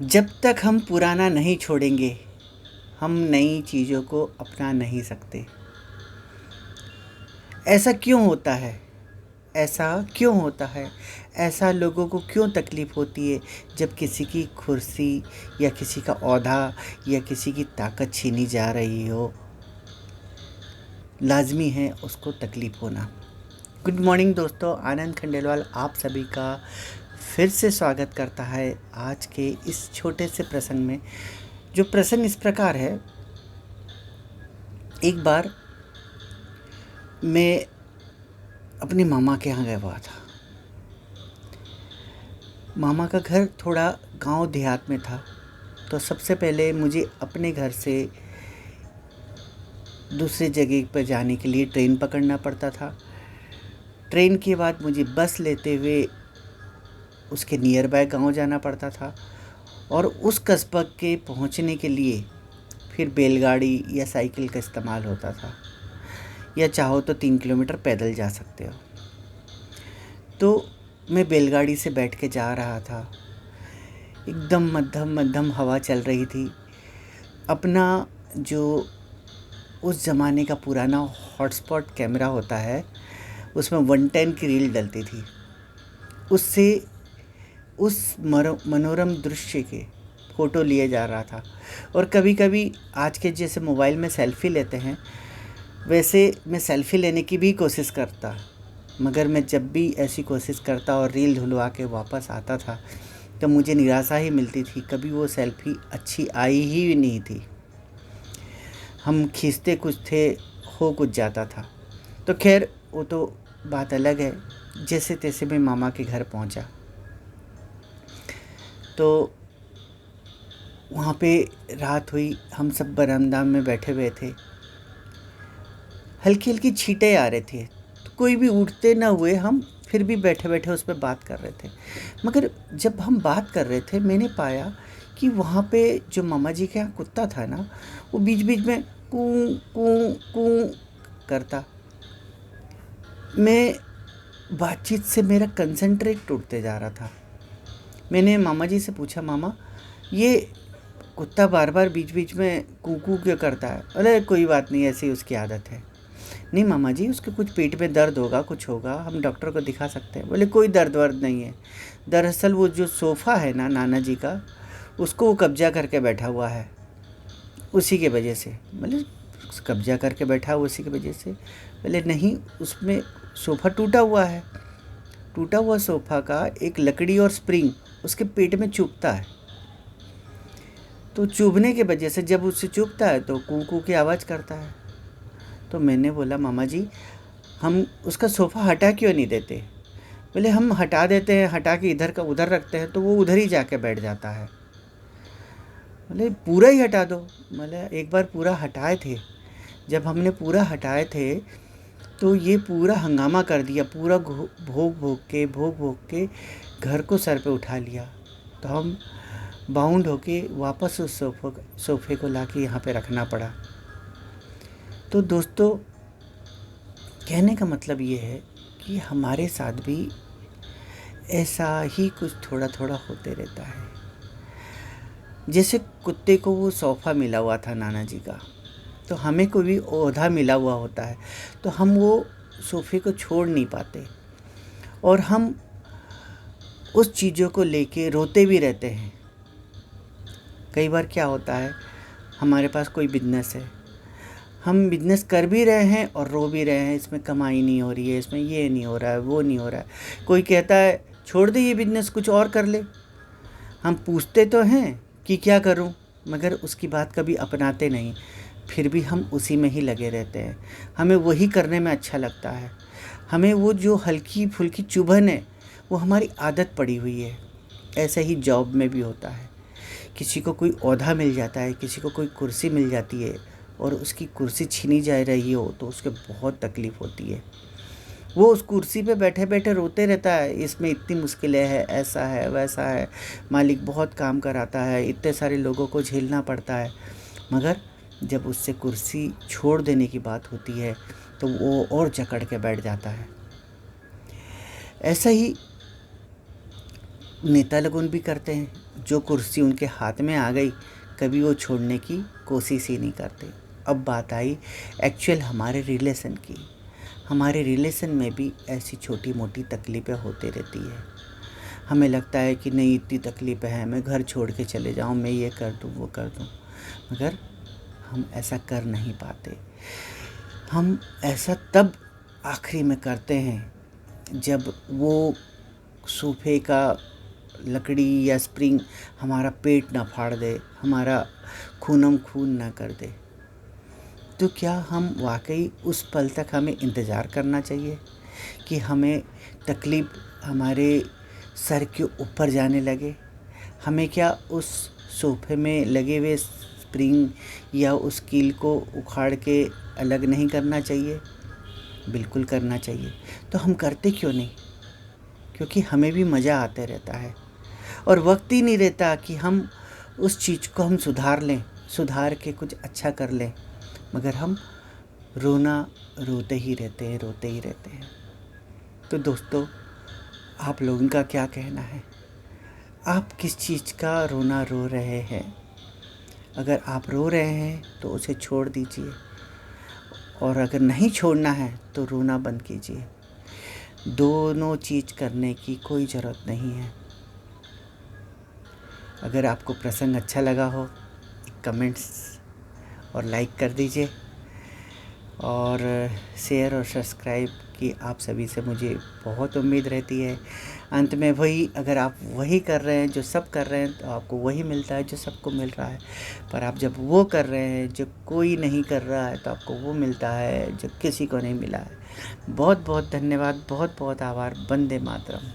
जब तक हम पुराना नहीं छोड़ेंगे, हम नई चीज़ों को अपना नहीं सकते। ऐसा क्यों होता है? ऐसा क्यों होता है? ऐसा लोगों को क्यों तकलीफ़ होती है जब किसी की कुर्सी या किसी का ओहदा या किसी की ताकत छीनी जा रही हो? लाज़मी है उसको तकलीफ़ होना। गुड मॉर्निंग दोस्तों, आनंद खंडेलवाल आप सभी का फिर से स्वागत करता है आज के इस छोटे से प्रसंग में। जो प्रसंग इस प्रकार है, एक बार मैं अपने मामा के यहाँ गया हुआ था। मामा का घर थोड़ा गांव देहात में था, तो सबसे पहले मुझे अपने घर से दूसरी जगह पर जाने के लिए ट्रेन पकड़ना पड़ता था। ट्रेन के बाद मुझे बस लेते हुए उसके नियर बाय गांव जाना पड़ता था, और उस कस्बा के पहुंचने के लिए फिर बैलगाड़ी या साइकिल का इस्तेमाल होता था, या चाहो तो 3 किलोमीटर पैदल जा सकते हो। तो मैं बैलगाड़ी से बैठ के जा रहा था। एकदम मध्यम मध्यम हवा चल रही थी। अपना जो उस ज़माने का पुराना हॉटस्पॉट कैमरा होता है, उसमें 110 की रील डलती थी। उससे उस मनोरम दृश्य के फ़ोटो लिए जा रहा था। और कभी कभी आज के जैसे मोबाइल में सेल्फ़ी लेते हैं, वैसे मैं सेल्फ़ी लेने की भी कोशिश करता, मगर मैं जब भी ऐसी कोशिश करता और रील धुलवा के वापस आता था तो मुझे निराशा ही मिलती थी। कभी वो सेल्फ़ी अच्छी आई ही नहीं थी। हम खींचते कुछ थे, हो कुछ जाता था। तो खैर वो तो बात अलग है। जैसे तैसे मैं मामा के घर पहुंचा, तो वहाँ पे रात हुई। हम सब बरामदा में बैठे हुए थे। हल्की हल्की छींटें आ रहे थे, तो कोई भी उठते ना हुए हम फिर भी बैठे बैठे उस पर बात कर रहे थे। मगर जब हम बात कर रहे थे, मैंने पाया कि वहाँ पे जो मामा जी के यहाँ कुत्ता था ना, वो बीच बीच में कूं कूं कूं करता। मैं बातचीत से मेरा कंसंट्रेट टूटते जा रहा था। मैंने मामा जी से पूछा, मामा ये कुत्ता बार बार बीच बीच में कूं क्यों करता है? अरे कोई बात नहीं, ऐसी उसकी आदत है। नहीं मामा जी, उसके कुछ पेट में दर्द होगा, कुछ होगा, हम डॉक्टर को दिखा सकते हैं। बोले कोई दर्द वर्द नहीं है। दरअसल वो जो सोफ़ा है ना नाना जी का, उसको वो कब्जा करके बैठा हुआ है, उसी के वजह से। बोले कब्जा करके बैठा हुआ उसी की वजह से? बोले नहीं, उसमें सोफ़ा टूटा हुआ है। टूटा हुआ सोफ़ा का एक लकड़ी और स्प्रिंग उसके पेट में चुभता है, तो चुभने के वजह से जब उससे चुभता है तो कू कू की आवाज़ करता है। तो मैंने बोला, मामा जी हम उसका सोफ़ा हटा क्यों नहीं देते? बोले हम हटा देते हैं, हटा के इधर का उधर रखते हैं तो वो उधर ही जाके बैठ जाता है। बोले पूरा ही हटा दो। बोले एक बार पूरा हटाए थे, जब हमने पूरा हटाए थे तो ये पूरा हंगामा कर दिया, पूरा भोग भोग के घर को सर पे उठा लिया। तो हम बाउंड होके वापस उस सोफ़े को ला के यहाँ पे रखना पड़ा। तो दोस्तों, कहने का मतलब ये है कि हमारे साथ भी ऐसा ही कुछ थोड़ा थोड़ा होते रहता है। जैसे कुत्ते को वो सोफ़ा मिला हुआ था नाना जी का, तो हमें कोई भी ओहदा मिला हुआ होता है, तो हम वो सोफ़े को छोड़ नहीं पाते, और हम उस चीज़ों को लेके रोते भी रहते हैं। कई बार क्या होता है, हमारे पास कोई बिजनेस है, हम बिजनेस कर भी रहे हैं और रो भी रहे हैं, इसमें कमाई नहीं हो रही है, इसमें ये नहीं हो रहा है, वो नहीं हो रहा है। कोई कहता है छोड़ दे ये बिजनेस, कुछ और कर ले। हम पूछते तो हैं कि क्या करूं, मगर उसकी बात कभी अपनाते नहीं। फिर भी हम उसी में ही लगे रहते हैं। हमें वही करने में अच्छा लगता है। हमें वो जो हल्की फुल्की चुभन है, वो हमारी आदत पड़ी हुई है। ऐसे ही जॉब में भी होता है। किसी को कोई ओहदा मिल जाता है, किसी को कोई कुर्सी मिल जाती है, और उसकी कुर्सी छीनी जा रही हो तो उसके बहुत तकलीफ़ होती है। वो उस कुर्सी पे बैठे बैठे रोते रहता है, इसमें इतनी मुश्किलें हैं, ऐसा है वैसा है, मालिक बहुत काम कराता है, इतने सारे लोगों को झेलना पड़ता है। मगर जब उससे कुर्सी छोड़ देने की बात होती है तो वो और जकड़ के बैठ जाता है। ऐसा ही नेता लोगों भी करते हैं। जो कुर्सी उनके हाथ में आ गई कभी वो छोड़ने की कोशिश ही नहीं करते। अब बात आई एक्चुअल हमारे रिलेशन की। हमारे रिलेशन में भी ऐसी छोटी मोटी तकलीफ़ें होती रहती है। हमें लगता है कि नहीं इतनी तकलीफ़ें हैं, मैं घर छोड़ के चले जाऊँ, मैं ये कर दूँ वो कर दूँ, मगर हम ऐसा कर नहीं पाते। हम ऐसा तब आखिरी में करते हैं जब वो सोफे का लकड़ी या स्प्रिंग हमारा पेट ना फाड़ दे, हमारा खूनम खून ना कर दे। तो क्या हम वाकई उस पल तक हमें इंतज़ार करना चाहिए कि हमें तकलीफ़ हमारे सर के ऊपर जाने लगे? हमें क्या उस सोफे में लगे हुए स्प्रिंग या उस कील को उखाड़ के अलग नहीं करना चाहिए? बिल्कुल करना चाहिए। तो हम करते क्यों नहीं? क्योंकि हमें भी मज़ा आते रहता है और वक्त ही नहीं रहता कि हम उस चीज़ को हम सुधार लें, सुधार के कुछ अच्छा कर लें, मगर हम रोते ही रहते हैं, रोते ही रहते हैं। तो दोस्तों, आप लोगों का क्या कहना है? आप किस चीज़ का रोना रो रहे हैं? अगर आप रो रहे हैं तो उसे छोड़ दीजिए, और अगर नहीं छोड़ना है तो रोना बंद कीजिए। दोनों चीज़ करने की कोई ज़रूरत नहीं है। अगर आपको प्रसंग अच्छा लगा हो, कमेंट्स और लाइक कर दीजिए, और शेयर और सब्सक्राइब की आप सभी से मुझे बहुत उम्मीद रहती है। अंत में वही, अगर आप वही कर रहे हैं जो सब कर रहे हैं तो आपको वही मिलता है जो सबको मिल रहा है। पर आप जब वो कर रहे हैं जो कोई नहीं कर रहा है तो आपको वो मिलता है जो किसी को नहीं मिला है। बहुत बहुत धन्यवाद, बहुत बहुत आभार। वंदे मातरम।